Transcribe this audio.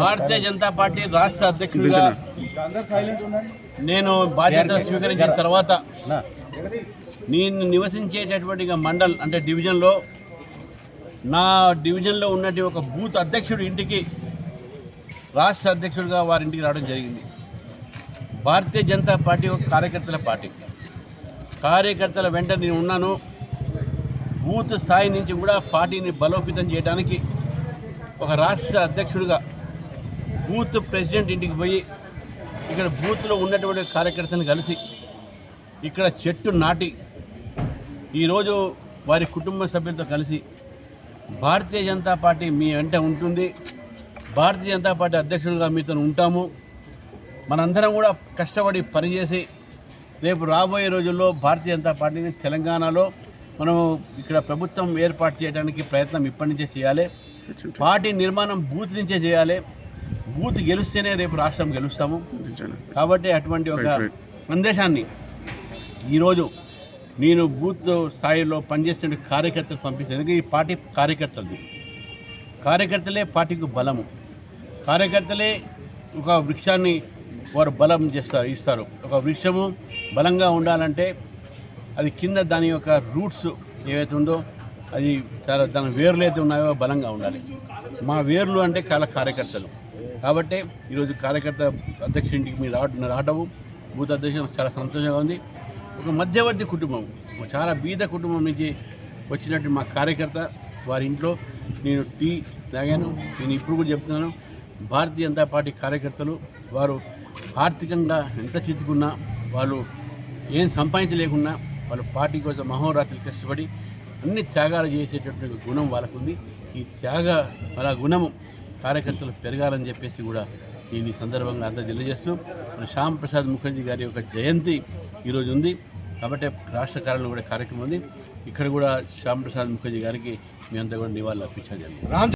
Bharatiya Janata party రాష్ట్ర అధ్యక్షుడిగా నేను బాధ్యతలు స్వీకరించిన తర్వాత నేను నివసించేటటువంటి మండల్ అంటే డివిజన్లో నా డివిజన్లో ఉన్నటువంటి ఒక బూత్ అధ్యక్షుడి ఇంటికి రాష్ట్ర అధ్యక్షుడిగా వారి ఇంటికి రావడం జరిగింది. భారతీయ జనతా పార్టీ ఒక కార్యకర్తల పార్టీ. కార్యకర్తల వెంట నేను ఉన్నాను. బూత్ స్థాయి నుంచి కూడా పార్టీని బలోపేతం చేయడానికి ఒక రాష్ట్ర అధ్యక్షుడిగా బూత్ ప్రెసిడెంట్ ఇంటికి పోయి ఇక్కడ బూత్లో ఉన్నటువంటి కార్యకర్తలను కలిసి ఇక్కడ చెట్టు నాటి ఈరోజు వారి కుటుంబ సభ్యులతో కలిసి భారతీయ జనతా పార్టీ మీ వెంట ఉంటుంది, భారతీయ జనతా పార్టీ అధ్యక్షుడిగా మీతో ఉంటాము, మనందరం కూడా కష్టపడి పనిచేసి రేపు రాబోయే రోజుల్లో భారతీయ జనతా పార్టీని తెలంగాణలో మనం ఇక్కడ ప్రభుత్వం ఏర్పాటు చేయడానికి ప్రయత్నం ఇప్పటి నుంచే చేయాలి. పార్టీ నిర్మాణం బూత్ నుంచే చేయాలి. బూత్ గెలుస్తేనే రేపు రాష్ట్రం గెలుస్తాము. కాబట్టి అటువంటి ఒక సందేశాన్ని ఈరోజు నేను బూత్ స్థాయిలో పనిచేసిన కార్యకర్తలు పంపిస్తాను. ఎందుకంటే ఈ పార్టీ కార్యకర్తలే పార్టీకి బలము. కార్యకర్తలే ఒక వృక్షాన్ని వారు బలం ఇస్తారు. ఒక వృక్షము బలంగా ఉండాలంటే అది కింద దాని యొక్క రూట్స్ ఏవైతే ఉందో అది చాలా దాని వేర్లు అయితే ఉన్నాయో బలంగా ఉండాలి. మా వేర్లు అంటే చాలా కార్యకర్తలు. కాబట్టి ఈరోజు కార్యకర్త అధ్యక్షుడింటికి మీరు రావడము బూత్ అధ్యక్షుడు చాలా సంతోషంగా ఉంది. ఒక మధ్యవర్తి కుటుంబం, చాలా బీద కుటుంబం నుంచి వచ్చినట్టు మా కార్యకర్త వారి ఇంట్లో నేను టీ తాగాను. నేను ఇప్పుడు కూడా చెప్తున్నాను, భారతీయ జనతా పార్టీ కార్యకర్తలు వారు ఆర్థికంగా ఎంత చిత్తుకున్నా, వాళ్ళు ఏం సంపాదించలేకున్నా వాళ్ళు పార్టీ కోసం అహోరాత్రులు కష్టపడి అన్ని త్యాగాలు చేసేటటువంటి గుణం వాళ్ళకు ఉంది. ఈ వాళ్ళ గుణము కార్యకర్తలు పెరగాలని చెప్పేసి కూడా నేను ఈ సందర్భంగా అంతా తెలియజేస్తూ శ్యామ్ ప్రసాద్ ముఖర్జీ గారి యొక్క జయంతి ఈరోజు ఉంది. కాబట్టి రాష్ట్ర కార్యాలయంలో కూడా కార్యక్రమం ఉంది. ఇక్కడ కూడా శ్యామ్ ప్రసాద్ ముఖర్జీ గారికి మేమంతా కూడా నివాళులు అర్పించడం జరిగింది.